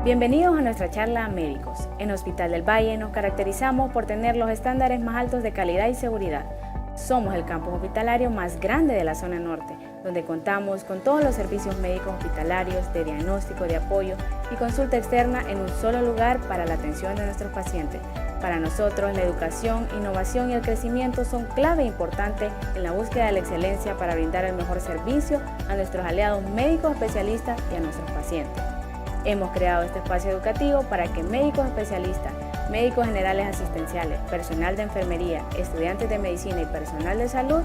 Bienvenidos a nuestra charla Médicos. En Hospital del Valle nos caracterizamos por tener los estándares más altos de calidad y seguridad. Somos el campus hospitalario más grande de la zona norte, donde contamos con todos los servicios médicos hospitalarios de diagnóstico, de apoyo y consulta externa en un solo lugar para la atención de nuestros pacientes. Para nosotros, la educación, innovación y el crecimiento son clave importante en la búsqueda de la excelencia para brindar el mejor servicio a nuestros aliados médicos especialistas y a nuestros pacientes. Hemos creado este espacio educativo para que médicos especialistas, médicos generales asistenciales, personal de enfermería, estudiantes de medicina y personal de salud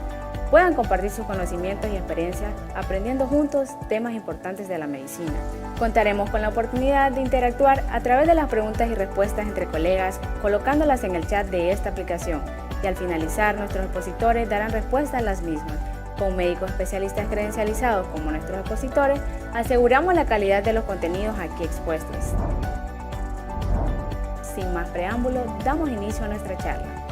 puedan compartir sus conocimientos y experiencias aprendiendo juntos temas importantes de la medicina. Contaremos con la oportunidad de interactuar a través de las preguntas y respuestas entre colegas, colocándolas en el chat de esta aplicación, y al finalizar nuestros expositores darán respuesta a las mismas. Con médicos especialistas credencializados como nuestros expositores, aseguramos la calidad de los contenidos aquí expuestos. Sin más preámbulo, damos inicio a nuestra charla.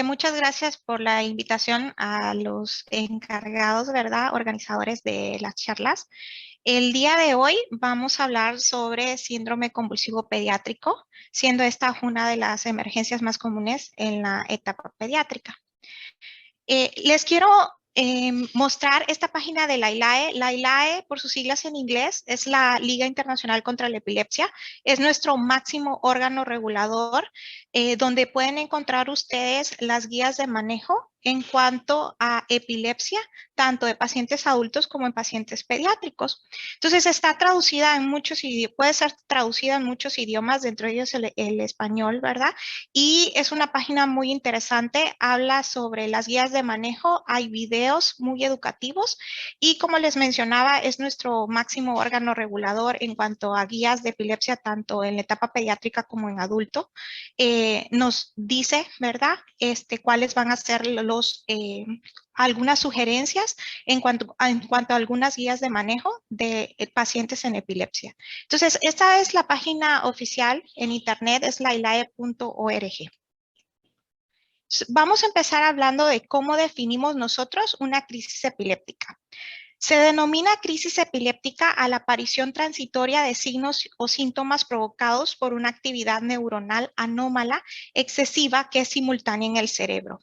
Muchas gracias por la invitación a los encargados, ¿verdad? Organizadores de las charlas. El día de hoy vamos a hablar sobre síndrome convulsivo pediátrico, siendo esta una de las emergencias más comunes en la etapa pediátrica. Les quiero mostrar esta página de la ILAE. La ILAE, por sus siglas en inglés, es la Liga Internacional contra la Epilepsia. Es nuestro máximo órgano regulador, donde pueden encontrar ustedes las guías de manejo en cuanto a epilepsia, tanto de pacientes adultos como en pacientes pediátricos. Entonces está traducida en muchos idiomas, puede ser traducida en muchos idiomas, dentro de ellos el español, ¿verdad? Y es una página muy interesante, habla sobre las guías de manejo, hay videos muy educativos y, como les mencionaba, es nuestro máximo órgano regulador en cuanto a guías de epilepsia, tanto en la etapa pediátrica como en adulto. Nos dice, ¿verdad? Cuáles van a ser algunas sugerencias en cuanto a algunas guías de manejo de pacientes en epilepsia. Entonces, esta es la página oficial en internet, es la ilae.org. Vamos a empezar hablando de cómo definimos nosotros una crisis epiléptica. Se denomina crisis epiléptica a la aparición transitoria de signos o síntomas provocados por una actividad neuronal anómala excesiva que es simultánea en el cerebro.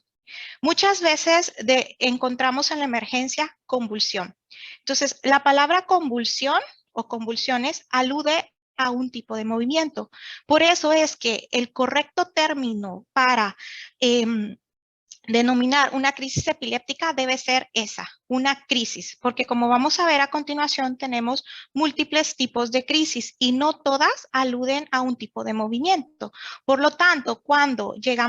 Muchas veces encontramos en la emergencia convulsión. Entonces, la palabra convulsión o convulsiones alude a un tipo de movimiento. Por eso es que el correcto término para denominar una crisis epiléptica debe ser esa, una crisis, porque como vamos a ver a continuación, tenemos múltiples tipos de crisis y no todas aluden a un tipo de movimiento. Por lo tanto, cuando llega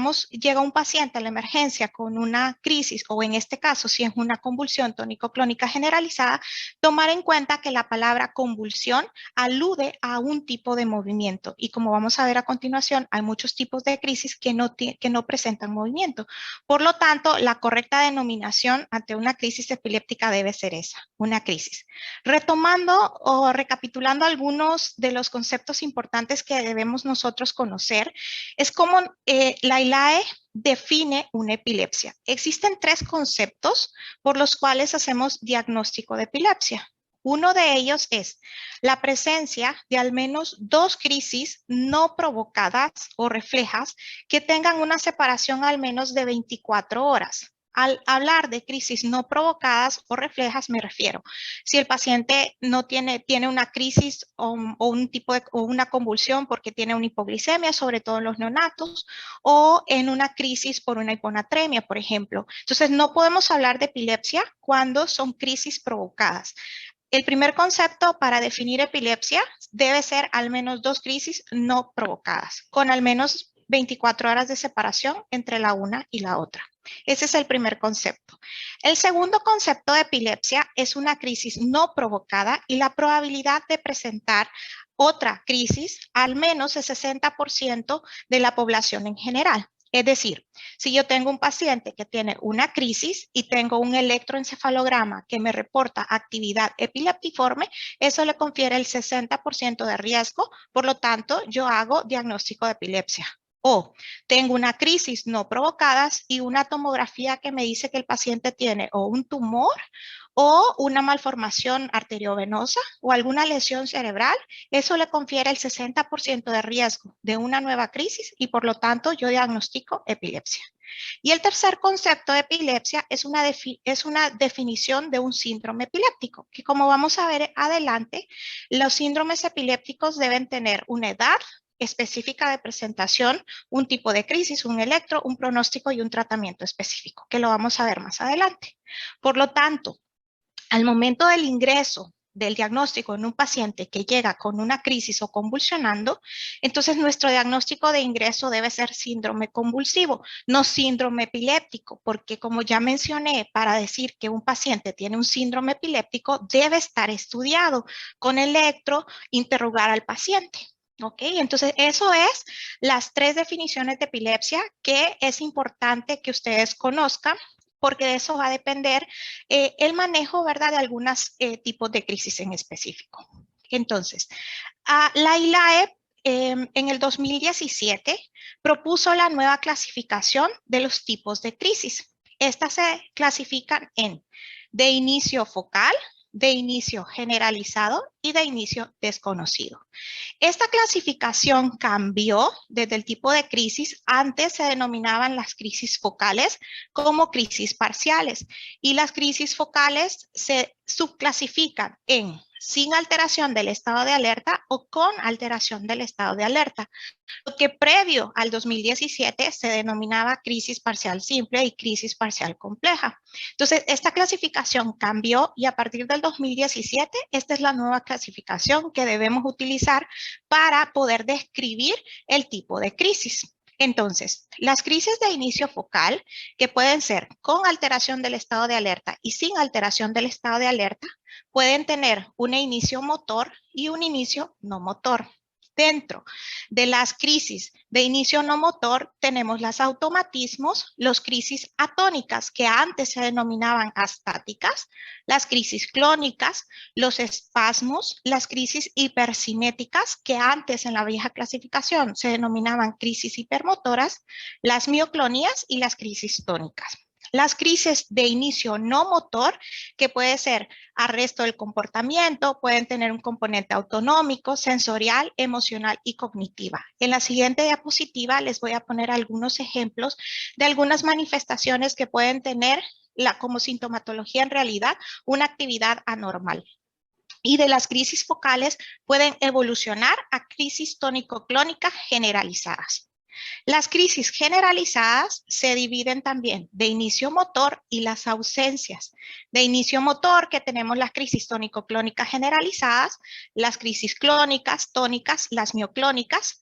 un paciente a la emergencia con una crisis, o en este caso, si es una convulsión tónico-clónica generalizada, tomar en cuenta que la palabra convulsión alude a un tipo de movimiento. Y como vamos a ver a continuación, hay muchos tipos de crisis que no presentan movimiento. Por lo tanto, la correcta denominación ante una crisis epiléptica debe ser esa, una crisis. Retomando o recapitulando algunos de los conceptos importantes que debemos nosotros conocer, es cómo la ILAE define una epilepsia. Existen tres conceptos por los cuales hacemos diagnóstico de epilepsia. Uno de ellos es la presencia de al menos dos crisis no provocadas o reflejas que tengan una separación al menos de 24 horas. Al hablar de crisis no provocadas o reflejas me refiero, si el paciente no tiene una crisis o una convulsión porque tiene una hipoglicemia, sobre todo en los neonatos, o en una crisis por una hiponatremia, por ejemplo. Entonces no podemos hablar de epilepsia cuando son crisis provocadas. El primer concepto para definir epilepsia debe ser al menos dos crisis no provocadas, con al menos 24 horas de separación entre la una y la otra. Ese es el primer concepto. El segundo concepto de epilepsia es una crisis no provocada y la probabilidad de presentar otra crisis al menos el 60% de la población en general. Es decir, si yo tengo un paciente que tiene una crisis y tengo un electroencefalograma que me reporta actividad epileptiforme, eso le confiere el 60% de riesgo, por lo tanto, yo hago diagnóstico de epilepsia. O tengo una crisis no provocadas y una tomografía que me dice que el paciente tiene o un tumor o una malformación arteriovenosa o alguna lesión cerebral. Eso le confiere el 60% de riesgo de una nueva crisis y por lo tanto yo diagnostico epilepsia. Y el tercer concepto de epilepsia es una definición de un síndrome epiléptico, que como vamos a ver adelante, los síndromes epilépticos deben tener una edad específica de presentación, un tipo de crisis, un electro, un pronóstico y un tratamiento específico, que lo vamos a ver más adelante. Por lo tanto, al momento del ingreso del diagnóstico en un paciente que llega con una crisis o convulsionando, entonces nuestro diagnóstico de ingreso debe ser síndrome convulsivo, no síndrome epiléptico, porque como ya mencioné, para decir que un paciente tiene un síndrome epiléptico debe estar estudiado con electro, interrogar al paciente. ¿Ok? Entonces, eso es las 3 definiciones de epilepsia que es importante que ustedes conozcan porque de eso va a depender el manejo, ¿verdad?, de algunos tipos de crisis en específico. Entonces, la ILAE en el 2017 propuso la nueva clasificación de los tipos de crisis. Estas se clasifican en de inicio focal, de inicio generalizado y de inicio desconocido. Esta clasificación cambió desde el tipo de crisis. Antes se denominaban las crisis focales como crisis parciales y las crisis focales se subclasifican en sin alteración del estado de alerta o con alteración del estado de alerta. Lo que previo al 2017 se denominaba crisis parcial simple y crisis parcial compleja. Entonces, esta clasificación cambió y a partir del 2017, esta es la nueva clasificación que debemos utilizar para poder describir el tipo de crisis. Entonces, las crisis de inicio focal, que pueden ser con alteración del estado de alerta y sin alteración del estado de alerta, pueden tener un inicio motor y un inicio no motor. Dentro de las crisis de inicio no motor tenemos los automatismos, las crisis atónicas que antes se denominaban astáticas, las crisis clónicas, los espasmos, las crisis hipercinéticas que antes en la vieja clasificación se denominaban crisis hipermotoras, las mioclonías y las crisis tónicas. Las crisis de inicio no motor, que puede ser arresto del comportamiento, pueden tener un componente autonómico, sensorial, emocional y cognitiva. En la siguiente diapositiva les voy a poner algunos ejemplos de algunas manifestaciones que pueden tener como sintomatología en realidad una actividad anormal. Y de las crisis focales pueden evolucionar a crisis tónico-clónicas generalizadas. Las crisis generalizadas se dividen también de inicio motor y las ausencias. De inicio motor, que tenemos las crisis tónico-clónicas generalizadas, las crisis clónicas, tónicas, las mioclónicas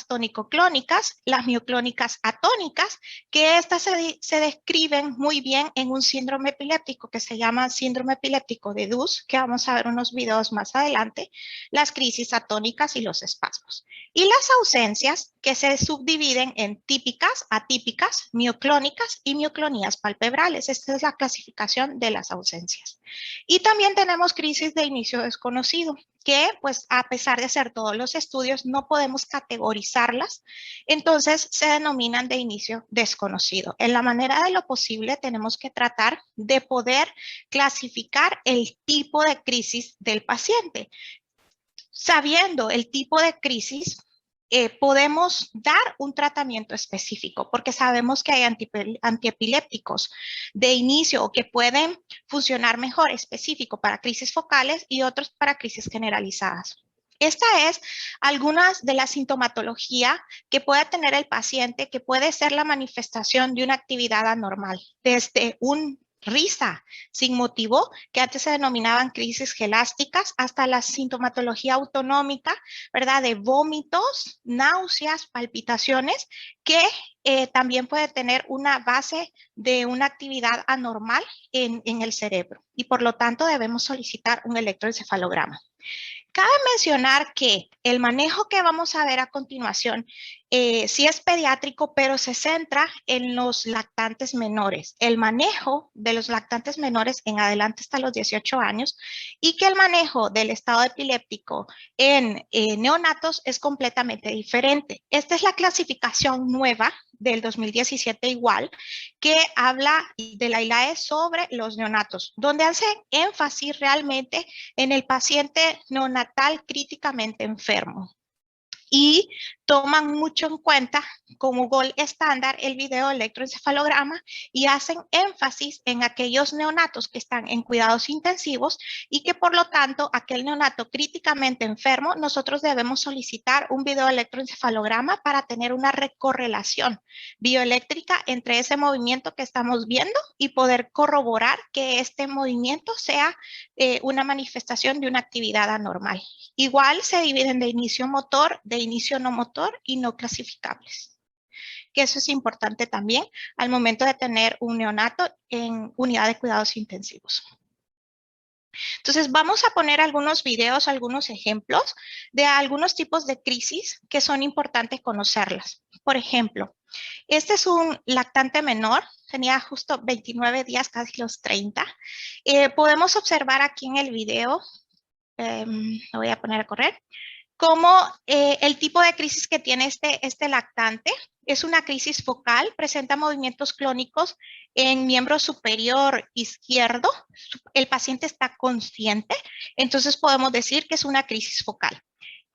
tónico-clónicas, las mioclónicas atónicas, que estas se describen muy bien en un síndrome epiléptico que se llama síndrome epiléptico de Dus, que vamos a ver unos videos más adelante, las crisis atónicas y los espasmos. Y las ausencias, que se subdividen en típicas, atípicas, mioclónicas y mioclonías palpebrales. Esta es la clasificación de las ausencias. Y también tenemos crisis de inicio desconocido, que pues a pesar de hacer todos los estudios no podemos categorizarlas, entonces se denominan de inicio desconocido. En la manera de lo posible tenemos que tratar de poder clasificar el tipo de crisis del paciente. Sabiendo el tipo de crisis, podemos dar un tratamiento específico porque sabemos que hay antiepilépticos de inicio o que pueden funcionar mejor específico para crisis focales y otros para crisis generalizadas. Esta es algunas de la sintomatología que puede tener el paciente, que puede ser la manifestación de una actividad anormal, desde un risa sin motivo, que antes se denominaban crisis gelásticas, hasta la sintomatología autonómica, ¿verdad? De vómitos, náuseas, palpitaciones, que también puede tener una base de una actividad anormal en el cerebro y por lo tanto debemos solicitar un electroencefalograma. Cabe mencionar que el manejo que vamos a ver a continuación sí es pediátrico, pero se centra en los lactantes menores. El manejo de los lactantes menores en adelante hasta los 18 años y que el manejo del estado epiléptico en neonatos es completamente diferente. Esta es la clasificación nueva del 2017 igual, que habla de la ILAE sobre los neonatos, donde hace énfasis realmente en el paciente neonatal críticamente enfermo. Y toman mucho en cuenta como gol estándar el video electroencefalograma y hacen énfasis en aquellos neonatos que están en cuidados intensivos y que por lo tanto aquel neonato críticamente enfermo nosotros debemos solicitar un video electroencefalograma para tener una recorrelación bioeléctrica entre ese movimiento que estamos viendo y poder corroborar que este movimiento sea una manifestación de una actividad anormal. Igual se dividen de inicio motor, de inicio no motor y no clasificables. Que eso es importante también al momento de tener un neonato en unidad de cuidados intensivos. Entonces vamos a poner algunos videos, algunos ejemplos de algunos tipos de crisis que son importantes conocerlas. Por ejemplo, este es un lactante menor, tenía justo 29 días, casi los 30. Podemos observar aquí en el video, lo voy a poner a correr, como el tipo de crisis que tiene este lactante es una crisis focal, presenta movimientos clónicos en miembro superior izquierdo, el paciente está consciente, entonces podemos decir que es una crisis focal.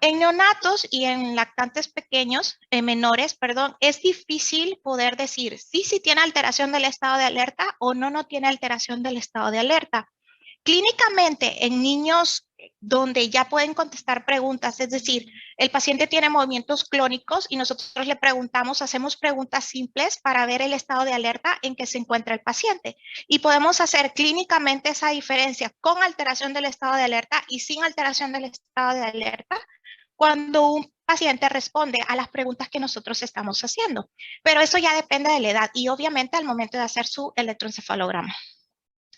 En neonatos y en lactantes pequeños, menores, perdón, es difícil poder decir si tiene alteración del estado de alerta o no tiene alteración del estado de alerta. Clínicamente, en niños donde ya pueden contestar preguntas, es decir, el paciente tiene movimientos clónicos y nosotros le preguntamos, hacemos preguntas simples para ver el estado de alerta en que se encuentra el paciente. Y podemos hacer clínicamente esa diferencia con alteración del estado de alerta y sin alteración del estado de alerta cuando un paciente responde a las preguntas que nosotros estamos haciendo. Pero eso ya depende de la edad y obviamente al momento de hacer su electroencefalograma.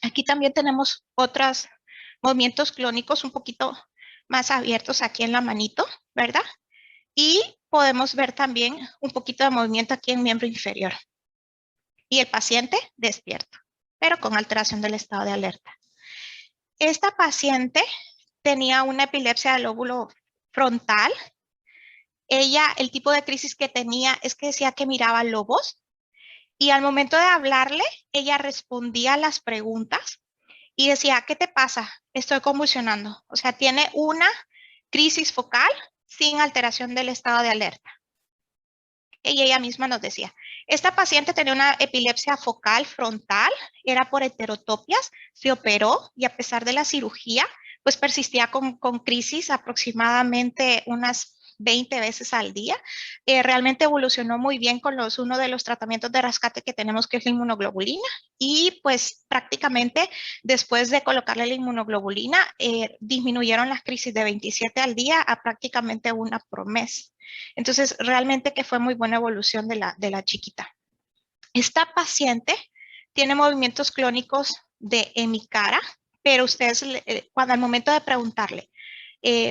Aquí también tenemos otros movimientos clónicos un poquito más abiertos aquí en la manito, ¿verdad? Y podemos ver también un poquito de movimiento aquí en miembro inferior. Y el paciente despierto, pero con alteración del estado de alerta. Esta paciente tenía una epilepsia del lóbulo frontal. Ella, el tipo de crisis que tenía es que decía que miraba lobos. Y al momento de hablarle, ella respondía a las preguntas y decía, ¿qué te pasa? Estoy convulsionando. O sea, tiene una crisis focal sin alteración del estado de alerta. Y ella misma nos decía, esta paciente tenía una epilepsia focal frontal, era por heterotopias, se operó y a pesar de la cirugía, pues persistía con crisis aproximadamente unas 20 veces al día. Realmente evolucionó muy bien con uno de los tratamientos de rescate que tenemos, que es la inmunoglobulina, y pues prácticamente después de colocarle la inmunoglobulina, disminuyeron las crisis de 27 al día a prácticamente una por mes. Entonces, realmente que fue muy buena evolución de la chiquita. Esta paciente tiene movimientos clónicos de hemicara, pero ustedes, cuando al momento de preguntarle,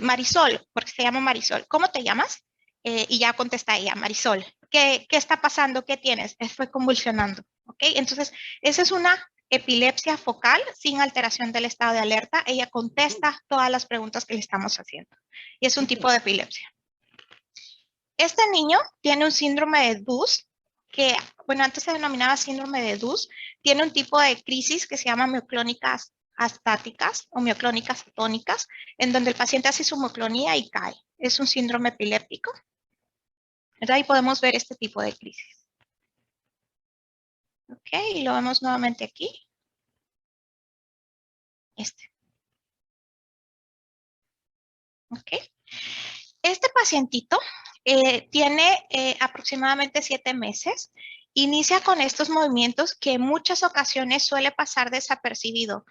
Marisol, porque se llama Marisol, ¿cómo te llamas? Y ya contesta ella, Marisol, ¿qué está pasando? ¿Qué tienes? Estoy convulsionando, ¿ok? Entonces, esa es una epilepsia focal sin alteración del estado de alerta. Ella contesta todas las preguntas que le estamos haciendo. Y es un tipo de epilepsia. Este niño tiene un síndrome de DUS, que, bueno, antes se denominaba síndrome de DUS, tiene un tipo de crisis que se llama mioclónicas astáticas o mioclónicas atónicas, en donde el paciente hace su mioclonía y cae. Es un síndrome epiléptico. ¿Verdad? Ahí podemos ver este tipo de crisis. Ok, y lo vemos nuevamente aquí. Ok. Este pacientito tiene aproximadamente 7 meses. Inicia con estos movimientos que en muchas ocasiones suele pasar desapercibido,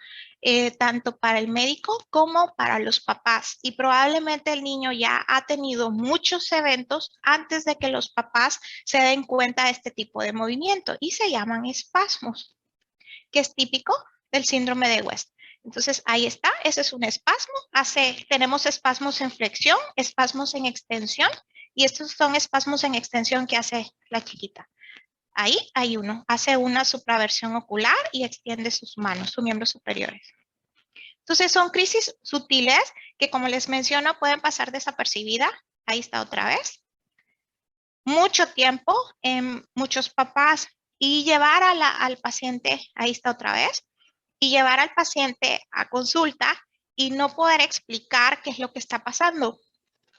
tanto para el médico como para los papás. Y probablemente el niño ya ha tenido muchos eventos antes de que los papás se den cuenta de este tipo de movimiento y se llaman espasmos, que es típico del síndrome de West. Entonces, ahí está, ese es un espasmo. Tenemos espasmos en flexión, espasmos en extensión, y estos son espasmos en extensión que hace la chiquita. Ahí hay uno, hace una supraversión ocular y extiende sus manos, sus miembros superiores. Entonces, son crisis sutiles que, como les menciono, pueden pasar desapercibidas. Ahí está otra vez. Mucho tiempo en muchos papás y llevar al paciente, ahí está otra vez, y llevar al paciente a consulta y no poder explicar qué es lo que está pasando.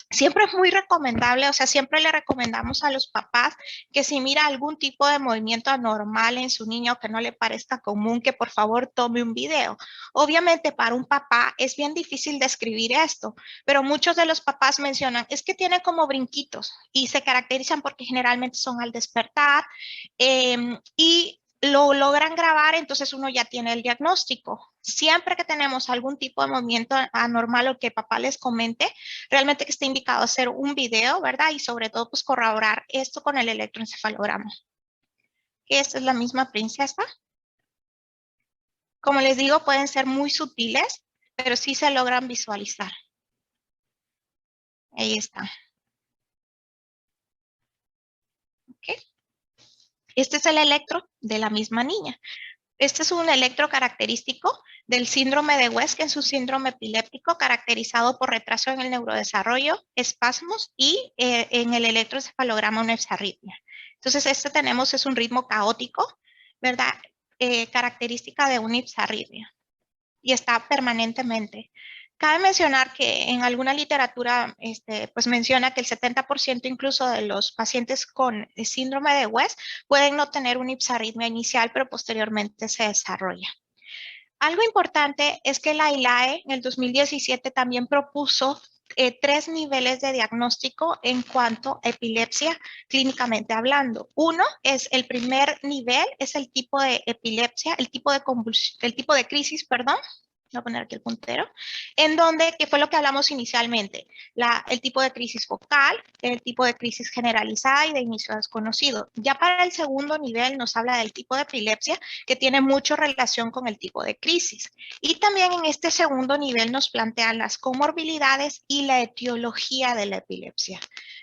Siempre es muy recomendable, o sea, siempre le recomendamos a los papás que si mira algún tipo de movimiento anormal en su niño que no le parezca común, que por favor tome un video. Obviamente para un papá es bien difícil describir esto, pero muchos de los papás mencionan, es que tiene como brinquitos y se caracterizan porque generalmente son al despertar y lo logran grabar, entonces uno ya tiene el diagnóstico. Siempre que tenemos algún tipo de movimiento anormal o que papá les comente, realmente que esté indicado hacer un video, ¿verdad? Y sobre todo, pues corroborar esto con el electroencefalograma. Esta es la misma princesa. Como les digo, pueden ser muy sutiles, pero sí se logran visualizar. Ahí está. ¿Okay? Este es el electro de la misma niña. Este es un electro característico del síndrome de West, que es un síndrome epiléptico caracterizado por retraso en el neurodesarrollo, espasmos y en el electroencefalograma una exarritmia. Entonces, este tenemos es un ritmo caótico, ¿verdad? Característica de una ipsarritmia y está permanentemente. Cabe mencionar que en alguna literatura pues menciona que el 70% incluso de los pacientes con síndrome de West pueden no tener una ipsarritmia inicial, pero posteriormente se desarrolla. Algo importante es que la ILAE en el 2017 también propuso 3 niveles de diagnóstico en cuanto a epilepsia clínicamente hablando. Uno es el primer nivel, es el tipo de epilepsia, el tipo de crisis, perdón. Voy a poner aquí el puntero, en donde, que fue lo que hablamos inicialmente, el tipo de crisis focal, el tipo de crisis generalizada y de inicio desconocido. Ya para el segundo nivel nos habla del tipo de epilepsia, que tiene mucha relación con el tipo de crisis. Y también en este segundo nivel nos plantean las comorbilidades y la etiología de la epilepsia.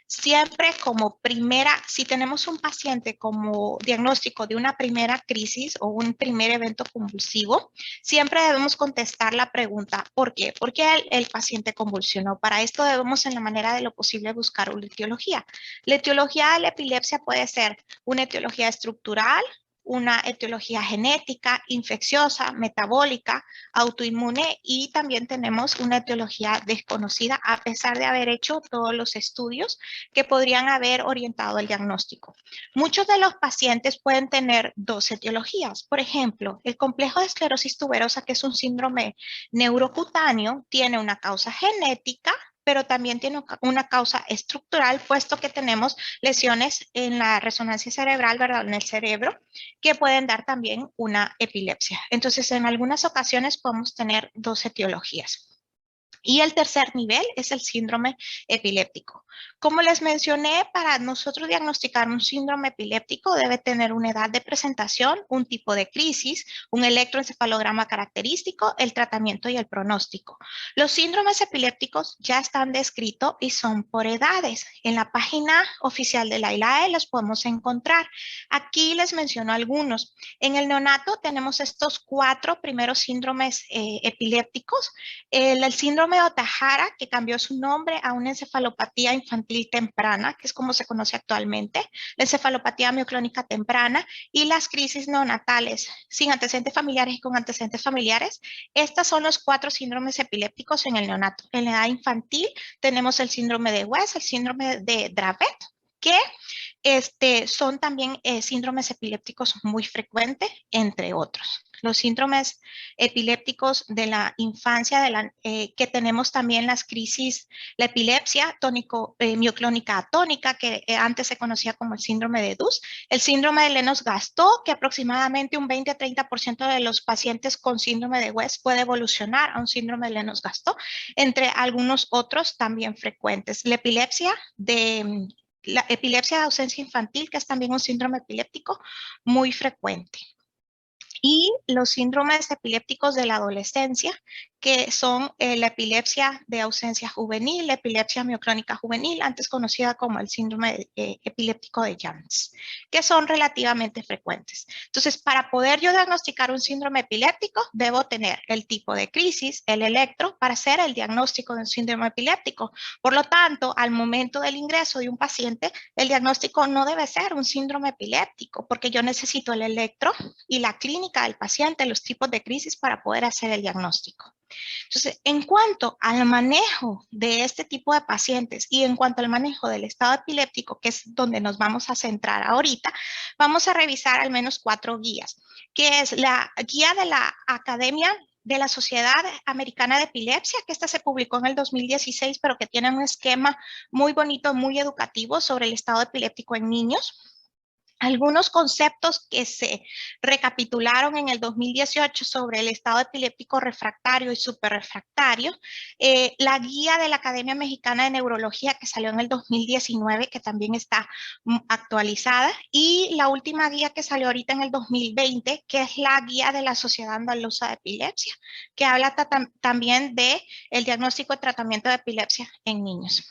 Siempre como primera, si tenemos un paciente como diagnóstico de una primera crisis o un primer evento convulsivo, siempre debemos contestar la pregunta, ¿por qué? ¿Por qué el paciente convulsionó? Para esto debemos en la manera de lo posible buscar una etiología. La etiología de la epilepsia puede ser una etiología estructural, una etiología genética, infecciosa, metabólica, autoinmune y también tenemos una etiología desconocida a pesar de haber hecho todos los estudios que podrían haber orientado el diagnóstico. Muchos de los pacientes pueden tener dos etiologías. Por ejemplo, el complejo de esclerosis tuberosa, que es un síndrome neurocutáneo, tiene una causa genética, pero también tiene una causa estructural, puesto que tenemos lesiones en la resonancia cerebral, ¿verdad? En el cerebro, que pueden dar también una epilepsia. Entonces, en algunas ocasiones podemos tener dos etiologías. Y el tercer nivel es el síndrome epiléptico. Como les mencioné, para nosotros diagnosticar un síndrome epiléptico debe tener una edad de presentación, un tipo de crisis, un electroencefalograma característico, el tratamiento y el pronóstico. Los síndromes epilépticos ya están descritos y son por edades. En la página oficial de la ILAE los podemos encontrar. Aquí les menciono algunos. En el neonato tenemos estos 4 primeros síndromes epilépticos. El síndrome de Ohtahara, que cambió su nombre a una encefalopatía infantil temprana, que es como se conoce actualmente, la encefalopatía mioclónica temprana y las crisis neonatales sin antecedentes familiares y con antecedentes familiares. Estos son los 4 síndromes epilépticos en el neonato. En la edad infantil tenemos el síndrome de West, el síndrome de Dravet, que son también síndromes epilépticos muy frecuentes, entre otros. Los síndromes epilépticos de la infancia, que tenemos también las crisis, la epilepsia mioclónica atónica, que antes se conocía como el síndrome de Dus, el síndrome de Lennox-Gastaut, que aproximadamente un 20 a 30% de los pacientes con síndrome de West puede evolucionar a un síndrome de Lennox-Gastaut, entre algunos otros también frecuentes. La epilepsia de ausencia infantil, que es también un síndrome epiléptico muy frecuente. y los síndromes epilépticos de la adolescencia, que son la epilepsia de ausencia juvenil, la epilepsia mioclónica juvenil, antes conocida como el síndrome epiléptico de Jones, que son relativamente frecuentes. Entonces, para poder yo diagnosticar un síndrome epiléptico, debo tener el tipo de crisis, el electro, para hacer el diagnóstico de un síndrome epiléptico. Por lo tanto, al momento del ingreso de un paciente, el diagnóstico no debe ser un síndrome epiléptico, porque yo necesito el electro y la clínica del paciente, los tipos de crisis para poder hacer el diagnóstico. Entonces, en cuanto al manejo de este tipo de pacientes y en cuanto al manejo del estado epiléptico, que es donde nos vamos a centrar ahorita, vamos a revisar al menos 4 guías, que es la guía de la Academia de la Sociedad Americana de Epilepsia, que esta se publicó en el 2016, pero que tiene un esquema muy bonito, muy educativo sobre el estado epiléptico en niños. Algunos conceptos que se recapitularon en el 2018 sobre el estado epiléptico refractario y superrefractario, la guía de la Academia Mexicana de Neurología que salió en el 2019, que también está actualizada, y la última guía que salió ahorita en el 2020, que es la guía de la Sociedad Andaluza de Epilepsia, que habla también de el diagnóstico y tratamiento de epilepsia en niños.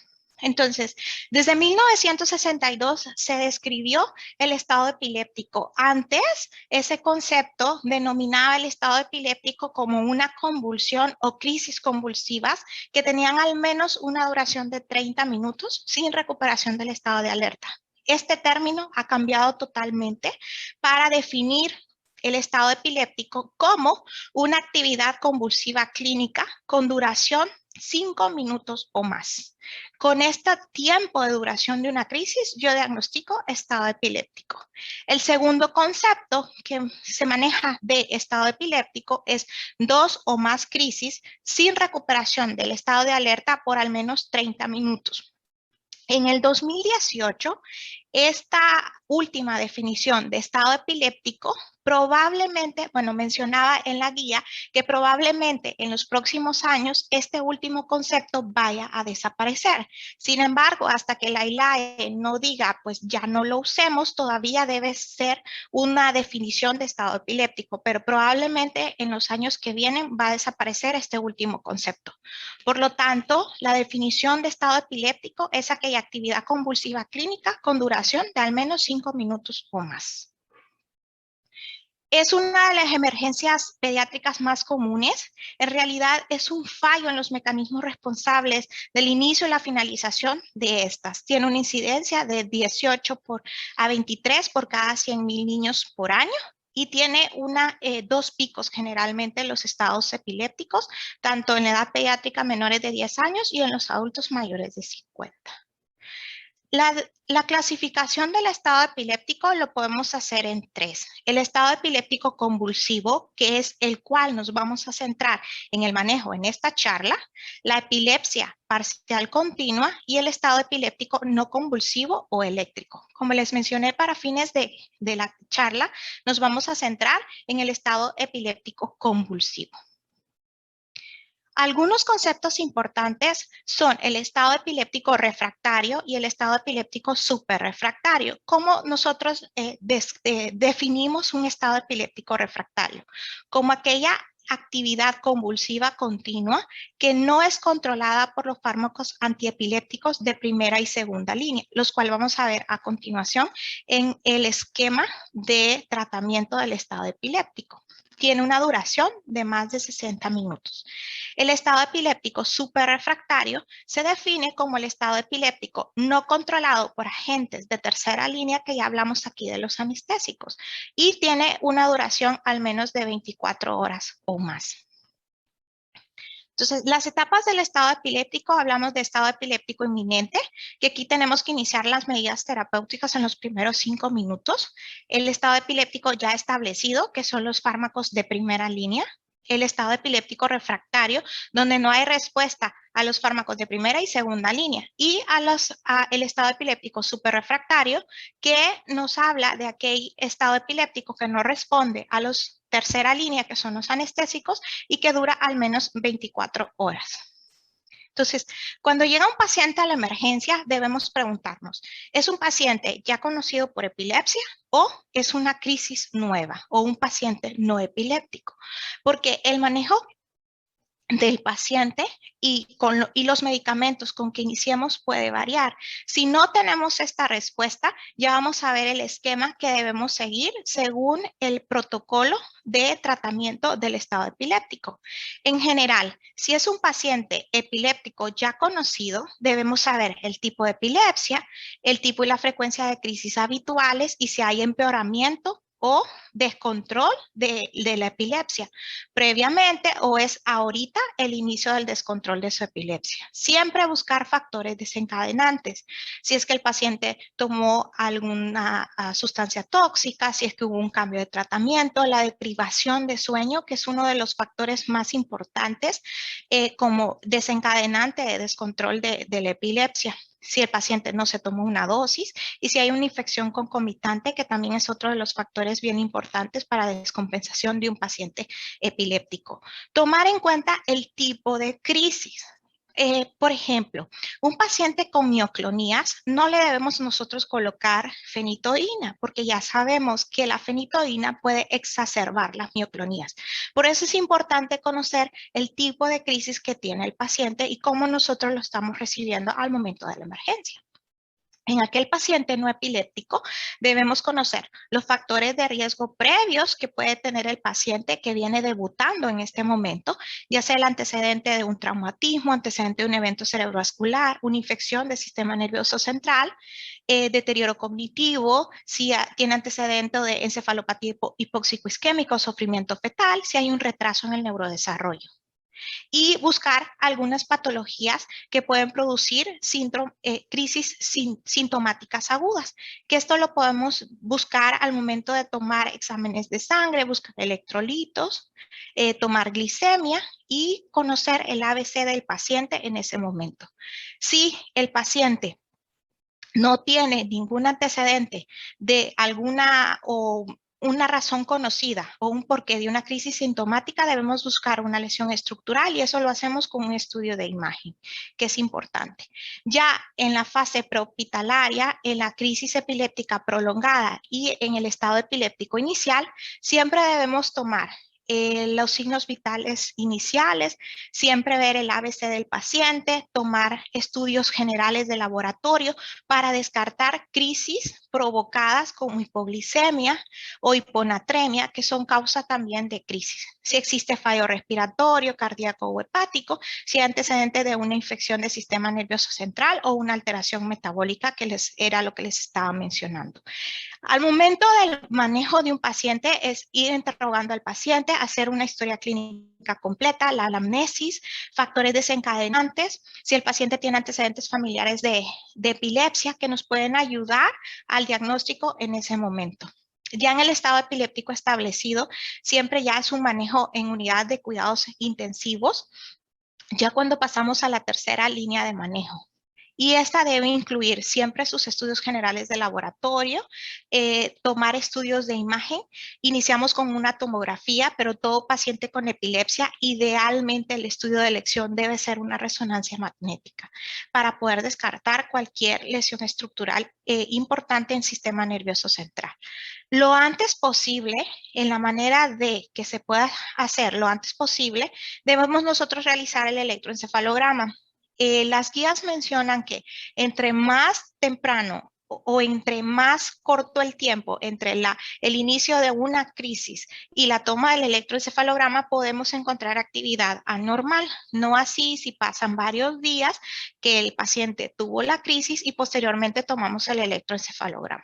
Entonces, desde 1962 se describió el estado epiléptico. Antes, ese concepto denominaba el estado epiléptico como una convulsión o crisis convulsivas que tenían al menos una duración de 30 minutos sin recuperación del estado de alerta. Este término ha cambiado totalmente para definir el estado epiléptico como una actividad convulsiva clínica con duración 5 minutos o más. Con este tiempo de duración de una crisis, yo diagnostico estado epiléptico. El segundo concepto que se maneja de estado epiléptico es 2 o más crisis sin recuperación del estado de alerta por al menos 30 minutos. En el 2018, esta última definición de estado epiléptico probablemente, bueno, mencionaba en la guía que probablemente en los próximos años este último concepto vaya a desaparecer. Sin embargo, hasta que la ILAE no diga, pues ya no lo usemos, todavía debe ser una definición de estado epiléptico, pero probablemente en los años que vienen va a desaparecer este último concepto. Por lo tanto, la definición de estado epiléptico es aquella actividad convulsiva clínica con duración de al menos 5 minutos o más. Es una de las emergencias pediátricas más comunes. En realidad es un fallo en los mecanismos responsables del inicio y la finalización de estas. Tiene una incidencia de 18 a 23 por cada 100,000 niños por año y tiene dos picos generalmente en los estados epilépticos, tanto en la edad pediátrica menores de 10 años y en los adultos mayores de 50. La clasificación del estado epiléptico lo podemos hacer en 3. El estado epiléptico convulsivo, que es el cual nos vamos a centrar en el manejo en esta charla, la epilepsia parcial continua y el estado epiléptico no convulsivo o eléctrico. Como les mencioné, para fines de la charla, nos vamos a centrar en el estado epiléptico convulsivo. Algunos conceptos importantes son el estado epiléptico refractario y el estado epiléptico superrefractario. ¿Cómo nosotros definimos un estado epiléptico refractario? Como aquella actividad convulsiva continua que no es controlada por los fármacos antiepilépticos de primera y segunda línea, los cuales vamos a ver a continuación en el esquema de tratamiento del estado epiléptico. Tiene una duración de más de 60 minutos. El estado epiléptico superrefractario se define como el estado epiléptico no controlado por agentes de tercera línea, que ya hablamos aquí de los anestésicos, y tiene una duración al menos de 24 horas o más. Entonces, las etapas del estado epiléptico, hablamos de estado epiléptico inminente, que aquí tenemos que iniciar las medidas terapéuticas en los primeros 5 minutos. El estado epiléptico ya establecido, que son los fármacos de primera línea. El estado epiléptico refractario, donde no hay respuesta a los fármacos de primera y segunda línea. Y el estado epiléptico superrefractario, que nos habla de aquel estado epiléptico que no responde a los tercera línea, que son los anestésicos, y que dura al menos 24 horas. Entonces, cuando llega un paciente a la emergencia, debemos preguntarnos, ¿es un paciente ya conocido por epilepsia o es una crisis nueva o un paciente no epiléptico? Porque el manejo del paciente y los medicamentos con que iniciemos puede variar. Si no tenemos esta respuesta, ya vamos a ver el esquema que debemos seguir según el protocolo de tratamiento del estado epiléptico. En general, si es un paciente epiléptico ya conocido, debemos saber el tipo de epilepsia, el tipo y la frecuencia de crisis habituales y si hay empeoramiento o descontrol de la epilepsia previamente o es ahorita el inicio del descontrol de su epilepsia. Siempre buscar factores desencadenantes. Si es que el paciente tomó alguna sustancia tóxica, si es que hubo un cambio de tratamiento, la deprivación de sueño, que es uno de los factores más importantes como desencadenante de descontrol de la epilepsia. Si el paciente no se tomó una dosis y si hay una infección concomitante, que también es otro de los factores bien importantes para descompensación de un paciente epiléptico. Tomar en cuenta el tipo de crisis. Por ejemplo, un paciente con mioclonías no le debemos nosotros colocar fenitoína porque ya sabemos que la fenitoína puede exacerbar las mioclonías. Por eso es importante conocer el tipo de crisis que tiene el paciente y cómo nosotros lo estamos recibiendo al momento de la emergencia. En aquel paciente no epiléptico debemos conocer los factores de riesgo previos que puede tener el paciente que viene debutando en este momento, ya sea el antecedente de un traumatismo, antecedente de un evento cerebrovascular, una infección del sistema nervioso central, deterioro cognitivo, si tiene antecedente de encefalopatía hipóxico-isquémica o sufrimiento fetal, si hay un retraso en el neurodesarrollo y buscar algunas patologías que pueden producir crisis sintomáticas agudas, que esto lo podemos buscar al momento de tomar exámenes de sangre, buscar electrolitos, tomar glicemia y conocer el ABC del paciente en ese momento. Si el paciente no tiene ningún antecedente de alguna o una razón conocida o un porqué de una crisis sintomática, debemos buscar una lesión estructural y eso lo hacemos con un estudio de imagen, que es importante. Ya en la fase prehospitalaria, en la crisis epiléptica prolongada y en el estado epiléptico inicial, siempre debemos tomar los signos vitales iniciales, siempre ver el ABC del paciente, tomar estudios generales de laboratorio para descartar crisis provocadas como hipoglicemia o hiponatremia, que son causa también de crisis. Si existe fallo respiratorio, cardíaco o hepático, si hay antecedente de una infección del sistema nervioso central o una alteración metabólica, que era lo que les estaba mencionando. Al momento del manejo de un paciente es ir interrogando al paciente, hacer una historia clínica completa, la anamnesis, factores desencadenantes, si el paciente tiene antecedentes familiares de epilepsia que nos pueden ayudar al diagnóstico en ese momento. Ya en el estado epiléptico establecido, siempre ya es un manejo en unidad de cuidados intensivos, ya cuando pasamos a la tercera línea de manejo. Y esta debe incluir siempre sus estudios generales de laboratorio, tomar estudios de imagen. Iniciamos con una tomografía, pero todo paciente con epilepsia, idealmente el estudio de elección debe ser una resonancia magnética para poder descartar cualquier lesión estructural importante en el sistema nervioso central. Lo antes posible, en la manera de que se pueda hacer lo antes posible, debemos nosotros realizar el electroencefalograma. Las guías mencionan que entre más temprano o entre más corto el tiempo entre el inicio de una crisis y la toma del electroencefalograma podemos encontrar actividad anormal. No así si pasan varios días que el paciente tuvo la crisis y posteriormente tomamos el electroencefalograma.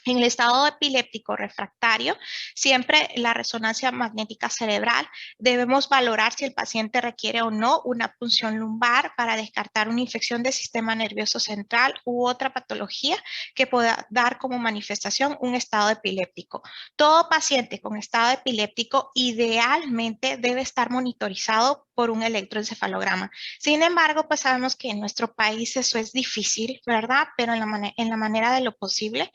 En el estado epiléptico refractario, siempre la resonancia magnética cerebral, debemos valorar si el paciente requiere o no una punción lumbar para descartar una infección del sistema nervioso central u otra patología que pueda dar como manifestación un estado epiléptico. Todo paciente con estado epiléptico idealmente debe estar monitorizado por un electroencefalograma. Sin embargo, pues sabemos que en nuestro país eso es difícil, ¿verdad? Pero en la manera de lo posible,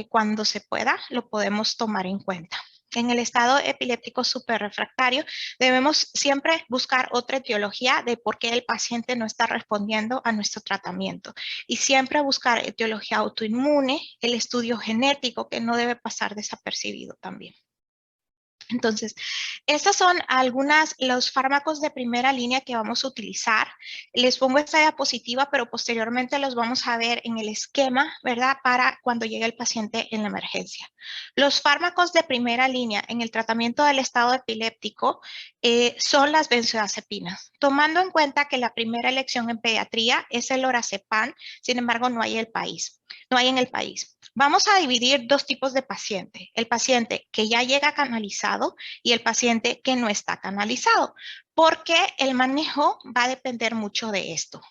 cuando se pueda, lo podemos tomar en cuenta. en el estado epiléptico superrefractario, debemos siempre buscar otra etiología de por qué el paciente no está respondiendo a nuestro tratamiento. Y siempre buscar etiología autoinmune, el estudio genético, que no debe pasar desapercibido también. Entonces, estos son los fármacos de primera línea que vamos a utilizar. Les pongo esta diapositiva, pero posteriormente los vamos a ver en el esquema, ¿verdad? Para cuando llegue el paciente en la emergencia. Los fármacos de primera línea en el tratamiento del estado epiléptico son las benzodiazepinas, tomando en cuenta que la primera elección en pediatría es el lorazepam, sin embargo, no hay en el país. Vamos a dividir dos tipos de paciente, el paciente que ya llega canalizado y el paciente que no está canalizado, porque el manejo va a depender mucho de esto.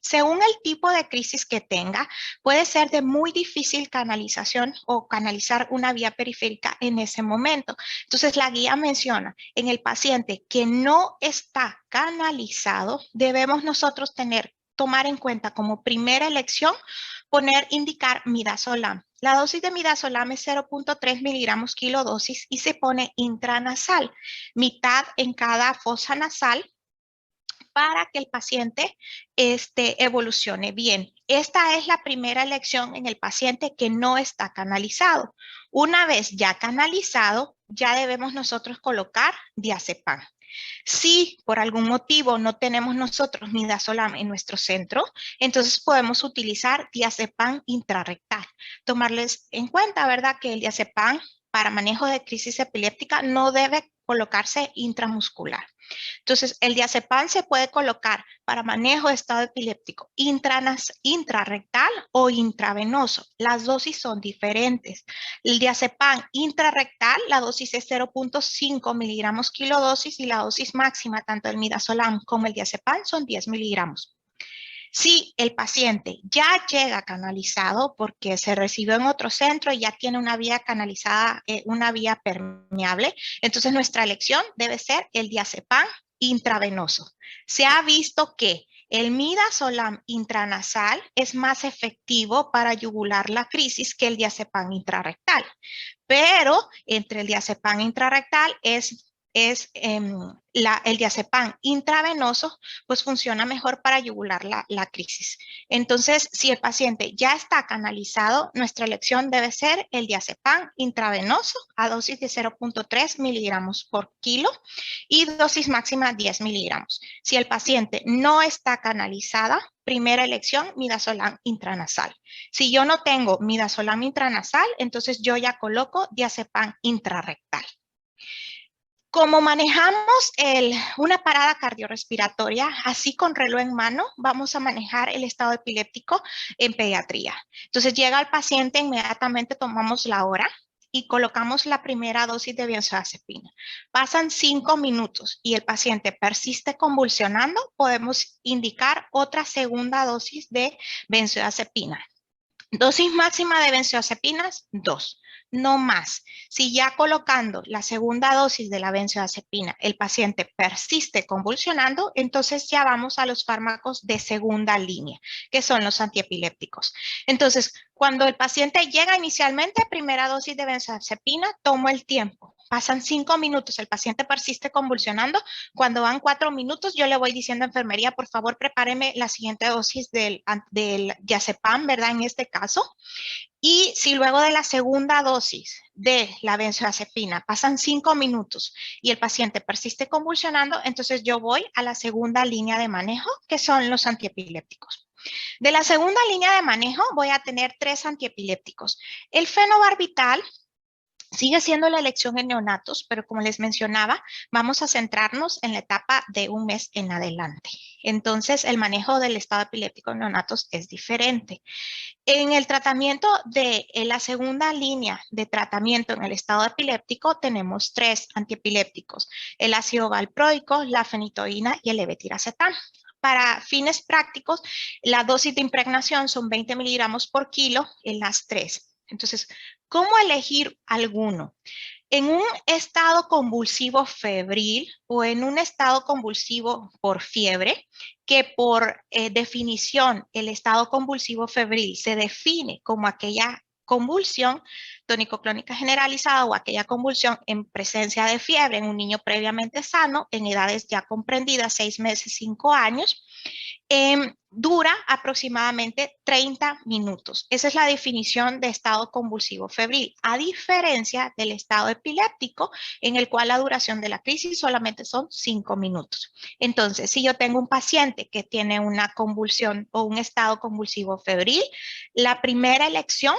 Según el tipo de crisis que tenga, puede ser de muy difícil canalización o canalizar una vía periférica en ese momento. Entonces, la guía menciona, en el paciente que no está canalizado, debemos nosotros tomar en cuenta como primera elección indicar midazolam. La dosis de midazolam es 0.3 miligramos kilodosis y se pone intranasal, mitad en cada fosa nasal, para que el paciente evolucione bien. Esta es la primera elección en el paciente que no está canalizado. Una vez ya canalizado, ya debemos nosotros colocar diazepam. Si por algún motivo no tenemos nosotros midazolam en nuestro centro, entonces podemos utilizar diazepam intrarrectal. Tomarles en cuenta, ¿verdad?, que el diazepam para manejo de crisis epiléptica no debe colocarse intramuscular. Entonces, el diazepam se puede colocar para manejo de estado epiléptico intrarrectal o intravenoso. Las dosis son diferentes. El diazepam intrarrectal, la dosis es 0.5 miligramos kilodosis y la dosis máxima, tanto el midazolam como el diazepam, son 10 miligramos. Si el paciente ya llega canalizado porque se recibió en otro centro y ya tiene una vía canalizada, una vía permeable, entonces nuestra elección debe ser el diazepam intravenoso. Se ha visto que el midazolam intranasal es más efectivo para yugular la crisis que el diazepam intrarrectal, pero entre el diazepam intrarrectal el diazepam intravenoso, pues funciona mejor para yugular la crisis. Entonces, si el paciente ya está canalizado, nuestra elección debe ser el diazepam intravenoso a dosis de 0.3 miligramos por kilo y dosis máxima 10 miligramos. Si el paciente no está canalizada, primera elección, midazolam intranasal. Si yo no tengo midazolam intranasal, entonces yo ya coloco diazepam intrarrectal. Como manejamos una parada cardiorrespiratoria, así con reloj en mano, vamos a manejar el estado epiléptico en pediatría. Entonces llega el paciente, inmediatamente tomamos la hora y colocamos la primera dosis de benzodiazepina. Pasan 5 minutos y el paciente persiste convulsionando, podemos indicar otra segunda dosis de benzodiazepina. Dosis máxima de benzodiazepinas, 2, no más. Si ya colocando la segunda dosis de la benzodiazepina el paciente persiste convulsionando, entonces ya vamos a los fármacos de segunda línea, que son los antiepilépticos. Entonces, cuando el paciente llega inicialmente, primera dosis de benzodiazepina, tomo el tiempo. Pasan 5 minutos, el paciente persiste convulsionando. Cuando van 4 minutos, yo le voy diciendo a enfermería, por favor, prepáreme la siguiente dosis del diazepam, ¿verdad? En este caso. Y si luego de la segunda dosis de la benzodiazepina pasan 5 minutos y el paciente persiste convulsionando, entonces yo voy a la segunda línea de manejo, que son los antiepilépticos. De la segunda línea de manejo voy a tener 3 antiepilépticos. El fenobarbital sigue siendo la elección en neonatos, pero como les mencionaba, vamos a centrarnos en la etapa de 1 mes en adelante. Entonces, el manejo del estado epiléptico en neonatos es diferente. En el tratamiento de la segunda línea de tratamiento en el estado epiléptico tenemos 3 antiepilépticos, el ácido valproico, la fenitoína y el levetiracetam. Para fines prácticos, la dosis de impregnación son 20 miligramos por kilo en las 3. Entonces, ¿cómo elegir alguno? En un estado convulsivo febril o en un estado convulsivo por fiebre, que por definición el estado convulsivo febril se define como aquella convulsión tónico-clónica generalizada o aquella convulsión en presencia de fiebre en un niño previamente sano en edades ya comprendidas 6 meses, 5 años, dura aproximadamente 30 minutos. Esa es la definición de estado convulsivo febril, a diferencia del estado epiléptico, en el cual la duración de la crisis solamente son 5 minutos. Entonces, si yo tengo un paciente que tiene una convulsión o un estado convulsivo febril, la primera elección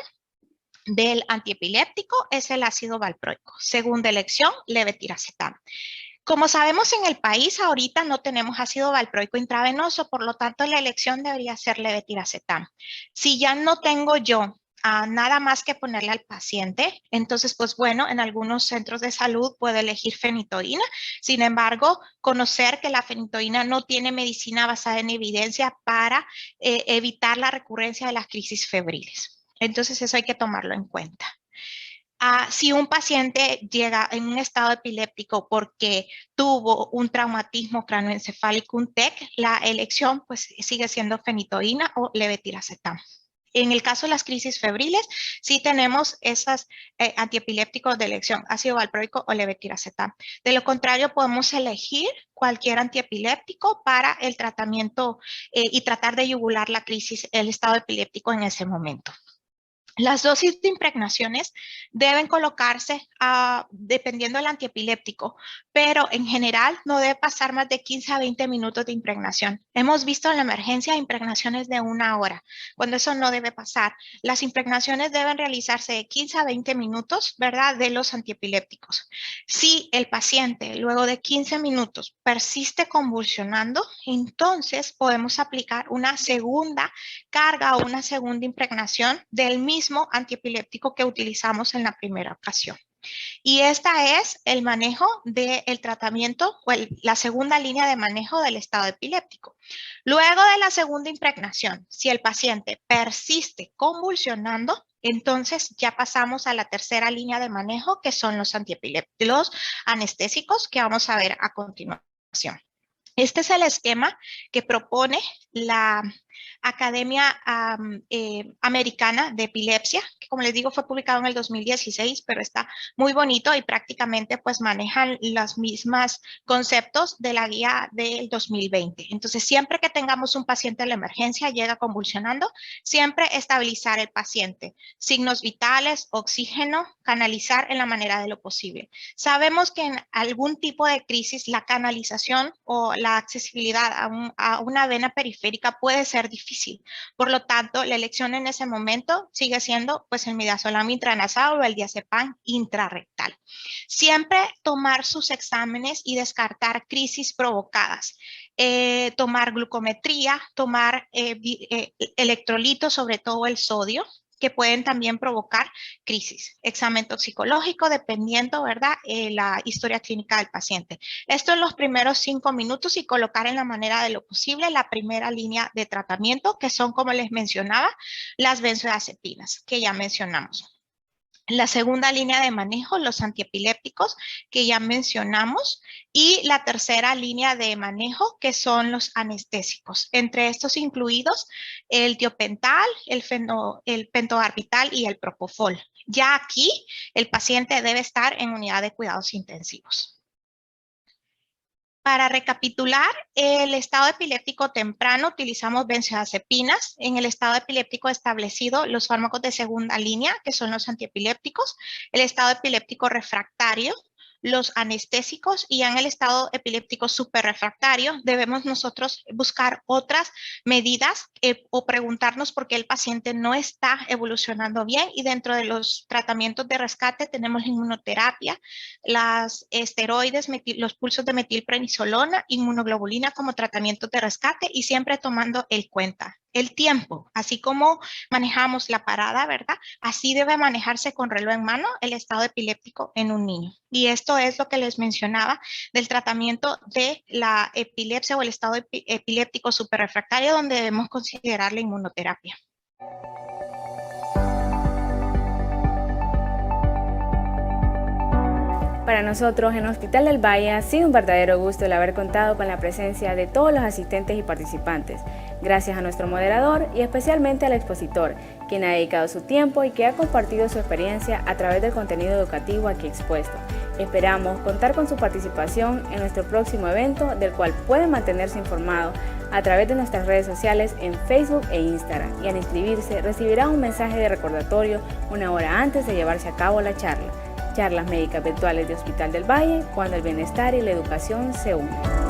del antiepiléptico es el ácido valproico. Segunda elección, levetiracetam. Como sabemos, en el país ahorita no tenemos ácido valproico intravenoso, por lo tanto la elección debería ser levetiracetam. Si ya no tengo yo nada más que ponerle al paciente, entonces pues bueno, en algunos centros de salud puede elegir fenitoína. Sin embargo, conocer que la fenitoína no tiene medicina basada en evidencia para evitar la recurrencia de las crisis febriles. Entonces eso hay que tomarlo en cuenta. Si un paciente llega en un estado epiléptico porque tuvo un traumatismo cráneoencefálico, un TEC, la elección pues sigue siendo fenitoína o levetiracetam. En el caso de las crisis febriles, sí tenemos esas antiepilépticos de elección, ácido valproico o levetiracetam. De lo contrario, podemos elegir cualquier antiepiléptico para el tratamiento y tratar de yugular la crisis, el estado epiléptico en ese momento. Las dosis de impregnaciones deben colocarse dependiendo del antiepiléptico, pero en general no debe pasar más de 15 a 20 minutos de impregnación. Hemos visto en la emergencia impregnaciones de 1 hora, cuando eso no debe pasar. Las impregnaciones deben realizarse de 15 a 20 minutos, ¿verdad?, de los antiepilépticos. Si el paciente luego de 15 minutos persiste convulsionando, entonces podemos aplicar una segunda carga o una segunda impregnación del mismo antiepiléptico que utilizamos en la primera ocasión. Y esta es el manejo del tratamiento o la segunda línea de manejo del estado epiléptico. Luego de la segunda impregnación, si el paciente persiste convulsionando, entonces ya pasamos a la tercera línea de manejo, que son los antiepilépticos, los anestésicos, que vamos a ver a continuación. Este es el esquema que propone la Academia Americana de Epilepsia, que como les digo fue publicado en el 2016, pero está muy bonito y prácticamente pues manejan los mismos conceptos de la guía del 2020. Entonces siempre que tengamos un paciente en la emergencia, llega convulsionando, siempre estabilizar el paciente. Signos vitales, oxígeno, canalizar en la manera de lo posible. Sabemos que en algún tipo de crisis la canalización o la accesibilidad a una vena periférica puede ser difícil. Por lo tanto, la elección en ese momento sigue siendo pues el midazolam intranasal o el diazepam intrarrectal. Siempre tomar sus exámenes y descartar crisis provocadas. Tomar glucometría, tomar electrolitos, sobre todo el sodio, que pueden también provocar crisis. Examen toxicológico dependiendo, ¿verdad?, la historia clínica del paciente. Esto en los primeros 5 minutos y colocar en la manera de lo posible la primera línea de tratamiento, que son, como les mencionaba, las benzodiazepinas, que ya mencionamos. La segunda línea de manejo, los antiepilépticos, que ya mencionamos, y la tercera línea de manejo, que son los anestésicos. Entre estos incluidos el tiopental, el pentobarbital y el propofol. Ya aquí el paciente debe estar en unidad de cuidados intensivos. Para recapitular, el estado epiléptico temprano utilizamos benzodiazepinas. En el estado epiléptico establecido, los fármacos de segunda línea, que son los antiepilépticos. El estado epiléptico refractario, los anestésicos, y en el estado epiléptico superrefractario debemos nosotros buscar otras medidas o preguntarnos por qué el paciente no está evolucionando bien, y dentro de los tratamientos de rescate tenemos la inmunoterapia, las esteroides, los pulsos de metilprednisolona, inmunoglobulina como tratamientos de rescate, y siempre tomando en cuenta el tiempo, así como manejamos la parada, ¿verdad? Así debe manejarse con reloj en mano el estado epiléptico en un niño. Y esto es lo que les mencionaba del tratamiento de la epilepsia o el estado epiléptico superrefractario, donde debemos considerar la inmunoterapia. Para nosotros en Hospital del Valle ha sido un verdadero gusto el haber contado con la presencia de todos los asistentes y participantes. Gracias a nuestro moderador y especialmente al expositor, quien ha dedicado su tiempo y que ha compartido su experiencia a través del contenido educativo aquí expuesto. Esperamos contar con su participación en nuestro próximo evento, del cual pueden mantenerse informados a través de nuestras redes sociales en Facebook e Instagram, y al inscribirse recibirá un mensaje de recordatorio una hora antes de llevarse a cabo la charla. Charlas médicas virtuales de Hospital del Valle, cuando el bienestar y la educación se unen.